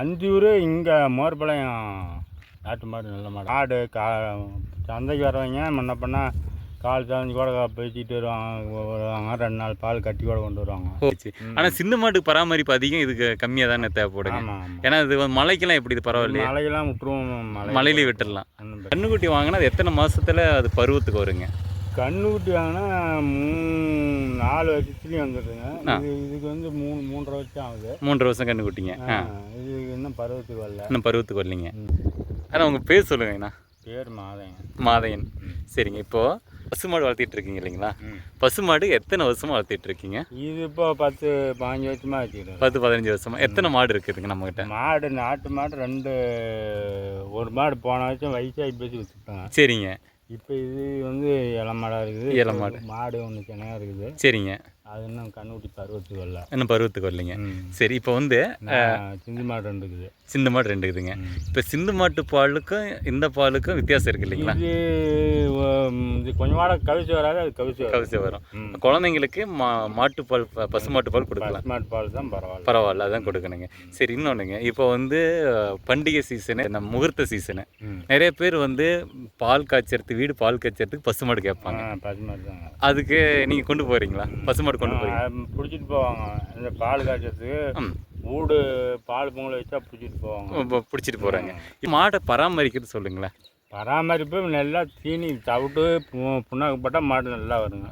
அந்தியூர் இங்கே மோர்பாளையம் நாட்டு மாடு நல்ல மாடு. மாடு சந்தைக்கு வரவங்க முன்ன பண்ணால் கால் சாஞ்சு கூட பேசிட்டு வருவாங்க. 2 நாள் பால் கட்டி கூட கொண்டு வருவாங்க. ஆனால் சிந்து மாட்டுக்கு பராமரிப்பு அதிகம், இதுக்கு கம்மியாக தானே தேவைப்படுங்க. ஆமாம். ஏன்னா இது மலைக்கெல்லாம் எப்படி இது பரவாயில்லையா? மலையெல்லாம் விட்டுருவோம், மலையிலே விட்டுடலாம். கண்ணுக்குட்டி வாங்கினா அது எத்தனை மாதத்தில் அது பருவத்துக்கு வருங்க? கண்ணுக்குட்டி வாங்கினா 4 வருஷத்துலேயும் வந்துடுதுங்க. இதுக்கு வந்து 3.5 வருஷம் ஆகுது. 3.5 வருஷம் கண்ணுக்குட்டிங்க. இது இன்னும் பருவத்துக்கு வரல. இன்னும் பருவத்துக்கு வரலைங்க. ஆனால் உங்கள் பேர் சொல்லுங்கண்ணா. பேர் மாதையன். மாதையன். சரிங்க. இப்போது பசுமாடு வளர்த்திட்டு இருக்கீங்க இல்லைங்களா? பசுமாடு எத்தனை வருஷமாக வளர்த்திட்டு இருக்கீங்க? இது இப்போ 10-15 வருஷமாக வச்சுக்கிட்டு. 10-15 வருஷமாக. எத்தனை மாடு இருக்குதுங்க நம்மகிட்ட? மாடு நாட்டு மாடு ஒரு மாடு போன வருஷம் வயசாகி பேசி வச்சுருப்பாங்க. சரிங்க. இப்போ இது வந்து இள மாடாக இருக்குது. இள மாடு மாடு ஒன்று சினையாக இருக்குது. சரிங்க. அது இன்னும் கண்ணுக்குட்டி பருவத்துக்கு வரல. இன்னும் பருவத்துக்கு வரலைங்க. சரி. இப்போ வந்து சிந்து மாடு 2 இருக்குது. சிந்து மாடு 2 இருக்குதுங்க. இப்போ சிந்து மாட்டு பாலுக்கும் இந்த பாலுக்கும் வித்தியாசம் இருக்குது இல்லைங்களா? இது கொஞ்சம் மாட கவிச்சு வராது, அது கவிச்சு வரும். குழந்தைங்களுக்கு மாட்டுப்பால் பசுமாட்டு பால் கொடுக்கலாம். பசுமாட்டு பால் தான் பரவாயில்ல, அதான் கொடுக்கணுங்க. சரி. இன்னொன்றுங்க, இப்போ வந்து பண்டிகை சீசனு, நம்ம முகூர்த்த சீசனு, நிறைய பேர் வந்து பால் காய்ச்சறதுக்கு, வீடு பால் காய்ச்சறதுக்கு பசுமாடு கேட்பாங்க. பசுமாடு தான். அதுக்கு நீங்கள் கொண்டு போகிறீங்களா? பசுமாடு கொண்டு போய் பிடிச்சிட்டு போவாங்க. இந்த பால் காய்ச்சறதுக்கு வீடு பால் பொங்கல் வச்சா பிடிச்சிட்டு போகிறாங்க. மாடை பராமரிக்கிறது சொல்லுங்களேன். பராமரிப்பு நல்லா தீனி தவிட்டு புண்ணாக்கு போட்டால் மாடு நல்லா வருங்க.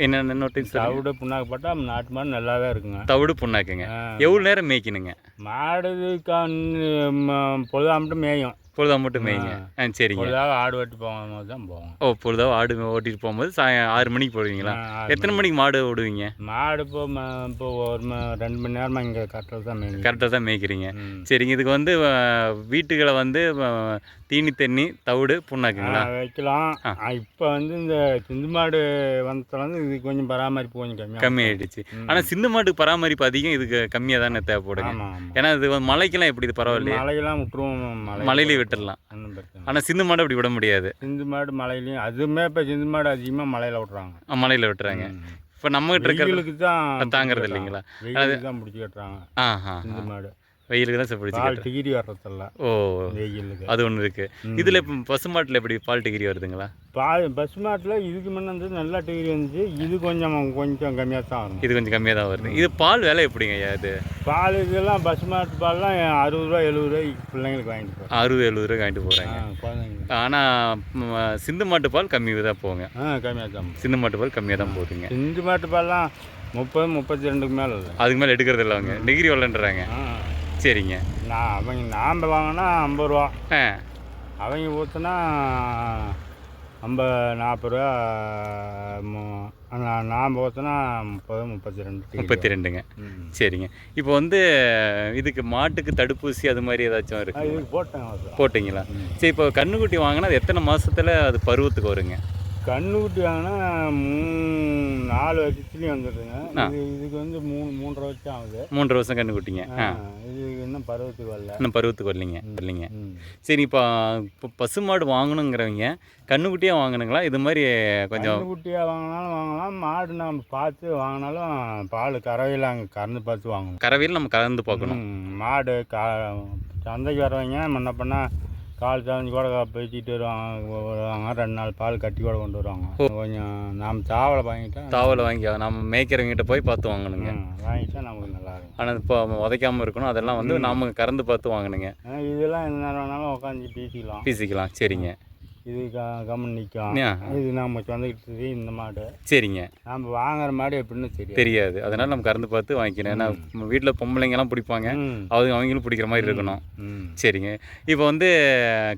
என்னென்ன தவிடு புண்ணாக்கு போட்டால் நாட்டு மாடு நல்லாவே இருக்குங்க. தவிடு புண்ணாக்குங்க. எவ்வளோ நேரம் மேய்க்கணுங்க? மாடு பொழுதா மட்டும் மேயும். பொழுதா மட்டும் மேய்ங்க. சரிங்க. பொழுதாக ஆடு ஓட்டி போகும்போது தான் போவோம். பொழுதாக ஆடு ஓட்டிட்டு போகும்போது 6 மணிக்கு போடுவீங்களா? எத்தனை மணிக்கு மாடு விடுவீங்க? மாடு இப்போ ஒரு 2 மணி நேரமாக இங்கே கரெக்டாக தான் மேய்க்கிறீங்க. சரிங்க. இதுக்கு வந்து வீட்டுகளை வந்து தீனி தண்ணி தவிடு புண்ணாக்குங்களா வைக்கலாம். இப்போ வந்து இந்த சிந்து மாடு வந்ததுலேருந்து இது கொஞ்சம் பராமரிப்பு கொஞ்சம் கம்மியாயிடுச்சு. ஆனால் சிந்து மாட்டுக்கு பராமரிப்பு அதிகம், இதுக்கு கம்மியாக தானே தேவைப்படுங்க. ஏன்னா இது மலைக்கெல்லாம் எப்படி இது பரவாயில்லையா? மலையெல்லாம் விட்டுருவோம், மலையிலே விட்டுடலாம். ஆனால் சிந்து மாடு அப்படி விட முடியாது. சிந்து மாடு மலையிலையும் அதுவுமே இப்போ சிந்து மாடு அதிகமாக மலையில் விட்டுறாங்க. மலையில் விட்டுறாங்க. இப்போ நம்மகிட்ட இருக்கிறதுக்கு தான் தாங்கிறது இல்லைங்களா? தான் பிடிச்சி கட்டுறாங்க. சிந்து மாடு வெயிலுக்கு தான் பிடிச்சி டிகிரி வர்றதில்ல. வெயிலுக்கு அது ஒன்று இருக்குது. இதில் இப்போ பசுமாட்டில் எப்படி பால் டிகிரி வருதுங்களா? பசுமாட்டில் இதுக்கு முன்னே வந்து நல்லா டிகிரி வந்துச்சு. இது கொஞ்சம் கம்மியாக தான் வரும். இது கொஞ்சம் கம்மியாக தான் வருது. இது பால் விலை எப்படிங்க ஐயா? இது பால் இதெல்லாம் பசுமாட்டு பால்லாம் 60 ரூபா 70 ரூபாய்க்கு பிள்ளைங்களுக்கு வாங்கிட்டு போகிறோம். 60-70 ரூபாய் வாங்கிட்டு போகிறாங்க குழந்தைங்க. ஆனால் சிந்து மாட்டு பால் கம்மி தான் போங்க. கம்மியாக தான். சிந்து மாட்டு பால் கம்மியாக தான் போகுதுங்க. சிந்து மாட்டு பால்லாம் 30-32க்கு மேலே இல்லை. அதுக்கு மேலே எடுக்கிறது இல்லை அவங்க. டிகிரி வரலன்றாங்க. சரிங்க. நாம் வாங்கினா 50 ரூபா. அவங்க ஊற்றுனா 40 ரூபா. நாம் ஊற்றுனா 32ங்க. சரிங்க. இப்போ வந்து இதுக்கு மாட்டுக்கு தடுப்பூசி அது மாதிரி ஏதாச்சும் இருக்கு? இதுக்கு போட்டிங்களா? சரி. இப்போ கண்ணுக்குட்டி வாங்கினா அது எத்தனை மாதத்தில் அது பருவத்துக்கு வருங்க? கண்ணுக்குட்டி வாங்கினா 4 வருஷத்துலேயும் வந்துடுதுங்க. இதுக்கு வந்து 3.5 வருஷம் ஆகுது. 3.5 வருஷம் கண்ணுக்குட்டிங்க. இது இன்னும் பருவத்துக்கு வரல. இன்னும் பருவத்துக்கு வரலைங்க. சரி. இப்போ பசுமாடு வாங்கணுங்கிறவங்க கண்ணுக்குட்டியாக வாங்கணுங்களா? இது மாதிரி கொஞ்சம் கண்ணுக்குட்டியாக வாங்கினாலும் வாங்கலாம். மாடு நம்ம பார்த்து வாங்கினாலும் பால் கறவையில் அங்கே கறந்து பார்த்து வாங்கணும். கறவையில் நம்ம கறந்து பார்க்கணும். மாடு சந்தைக்கு வரவங்க முன்ன பண்ணால் கால் சாஞ்சு கூட பேசிட்டு வருவாங்க. 2 நாள் பால் கட்டி கூட கொண்டு வருவாங்க. கொஞ்சம் நாம் தாவலை வாங்கி நம்ம மேய்க்கிறவங்கிட்ட போய் பார்த்து வாங்கணுங்க. வாங்கிட்டா நமக்கு நல்லா இருக்கும். ஆனால் இப்போ உதைக்காமல் இருக்கணும். அதெல்லாம் வந்து நாம் கறந்து பார்த்து வாங்கணுங்க. இதெல்லாம் என்ன நேரம் வேணாலும் உட்காந்து பேசிக்கலாம். சரிங்க. இது கம்மன் நிற்கும். இது நம்ம சொந்தக்கிட்டு இந்த மாடு. சரிங்க. நம்ம வாங்குற மாடு எப்படின்னு தெரியாது. அதனால் நம்ம கறந்து பார்த்து வாங்கிக்கணும். ஏன்னா வீட்டில் பொம்பளைங்கெல்லாம் பிடிப்பாங்க, அவங்களும் பிடிக்கிற மாதிரி இருக்கணும். சரிங்க. இப்போ வந்து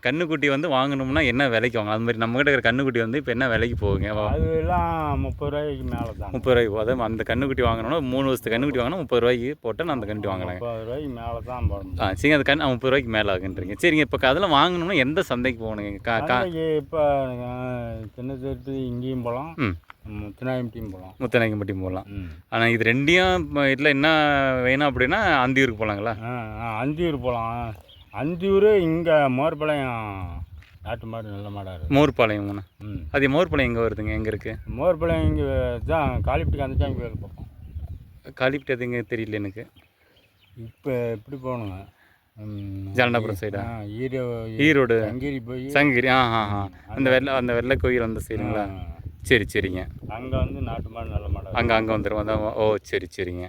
கண்ணுக்குட்டி வந்து வாங்கணும்னா என்ன விலைக்கு வாங்க? அது மாதிரி நம்மகிட்ட இருக்கிற கண்ணுக்குட்டி வந்து இப்போ என்ன விலைக்கு போகுங்க? அதெல்லாம் 30 ரூபாய்க்கு மேலே தான். 30 ரூபாய்க்கு போதும். அந்த கண்ணுக்குட்டி வாங்கணும்னா 3 வருஷத்து கண்ணுக்குட்டி வாங்கினா 30 ரூபாய்க்கு போட்டால் நான் அந்த கண்ணுக்குட்டி வாங்கலாங்க. 30 ரூபாய்க்கு மேலே தான் போடணும். சரிங்க. அந்த 30 ரூபாய்க்கு மேலே ஆகுன்றீங்க. சரிங்க. இப்போ அதெல்லாம் வாங்கணும்னா எந்த சந்தைக்கு போகணுங்க? இப்போ சின்ன சேர்த்து இங்கேயும் போகலாம், முத்தநாயக்கம்பட்டியும் போகலாம். ஆனால் இது ரெண்டையும் இதில் என்ன வேணும் அப்படின்னா அந்தியூருக்கு போகலாங்களா? அந்தியூர் போகலாம். அந்தியூர் இங்கே மோர்பாளையம் நாட்டு மாடு நல்ல மாடாக இருக்குது. மோர்பாளையம். அது மோர்பாளையம் எங்கே வருதுங்க? எங்கே இருக்குது மோர்பாளையம்? இங்கே தான் காலிப்டி கந்தசாமி கோயில் பக்கம். காலிப்டி அது எங்கே தெரியல எனக்கு. இப்போ எப்படி போகணுங்க ஜலண்டாபுரம் சைடா? ஈரோடு ஈரோடு சங்கிரி போய் சங்கிரி. அந்த வெள்ளை கோயில் அந்த சைடுங்களா? சரி சரிங்க. அங்கே வந்து நாட்டு மாடு நல்ல மாடு அங்கே வந்துடும் அதான். ஓ சரிங்க.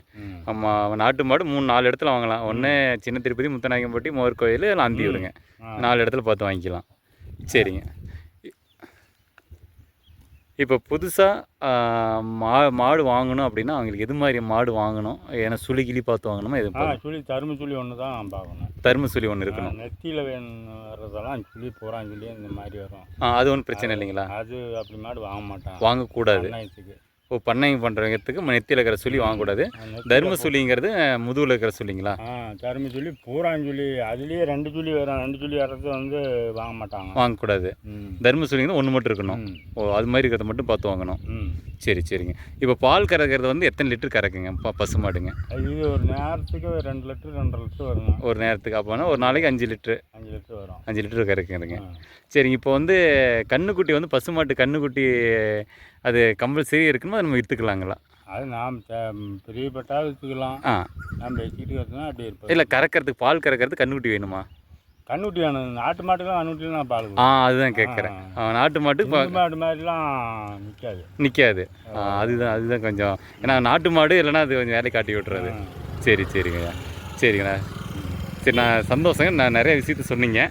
ஆமாம், நாட்டு மாடு 3-4 இடத்துல வாங்கலாம். ஒன்று சின்ன திருப்பதி, முத்தநாயக்கம்பட்டி, மோர் கோயில், இல்லை அந்தியூருங்க. 4 இடத்துல பார்த்து வாங்கிக்கலாம். சரிங்க. இப்போ புதுசாக மாடு வாங்கணும் அப்படின்னா அவங்களுக்கு எது மாதிரி மாடு வாங்கணும்? ஏன்னா சுழி கிளி பார்த்து வாங்கணுமா? எது தரும சுழி ஒன்று தான் பார்க்கணும். தரும சுழி ஒன்று இருக்கணும். நெத்தியில் வர்றதெல்லாம் சுழி பூராஞ்சொல்லி இந்த மாதிரி வரும். அது ஒன்றும் பிரச்சனை இல்லைங்களா? அது அப்படி மாடு வாங்க மாட்டாங்க, வாங்கக்கூடாது. பண்ணையம் பண்ணுறதுக்கு நெத்தியில் இருக்கிற சுழி வாங்கக்கூடாது. தர்ம சுழிங்கிறது முதுகில் இருக்கிற சுழிங்களா? தரும சுழி பூராஞ்சொல்லி அதுலேயே 2 சுழி வரும். 2 சுழி வர்றது வந்து வாங்க மாட்டாங்க, வாங்கக்கூடாது. தர்ம சுழிங்கிறது ஒன்று மட்டும் இருக்கணும். அது மாதிரி இருக்கிறத மட்டும் பார்த்து வாங்கணும். சரிங்க. இப்போ பால் கறக்கிறது வந்து எத்தனை லிட்டர் கறக்குங்க பசு மாடுங்க? இது ஒரு நேரத்துக்கு 2 லிட்டர் 2.5 லிட்டர் வருங்க. ஒரு நேரத்துக்கு அப்போனா ஒரு நாளைக்கு 5 லிட்டர் வரும். 5 லிட்டர் கறக்குதுங்க. சரிங்க. இப்போ வந்து கன்றுக்குட்டி வந்து பசுமாட்டு கன்றுக்குட்டி அது கம்பல்சரி இருக்குமா? நம்ம விற்றுக்கலாங்களா? அது நாம் பிரியப்பட்டால் விற்றுக்கலாம். நம்ம வச்சுக்கிட்டு வரதுனா அப்படி இருப்போம். இல்லை, கறக்கிறதுக்கு பால் கறக்கிறதுக்கு கன்றுக்குட்டி வேணுமா? கன்றுக்குட்டி வேணும். நாட்டு மாட்டுலாம் கன்றுக்குட்டிலாம் பால். அதுதான் கேட்குறேன். நாட்டு மாடு மாதிரிலாம் நிற்காது. அதுதான் கொஞ்சம். ஏன்னா நாட்டு மாடு இல்லைன்னா அது கொஞ்சம் வேலை காட்டி விட்டுறது. சரிங்கண்ணா. சரி, நான் சந்தோஷங்க. நான் நிறைய விஷயத்த சொன்னீங்க.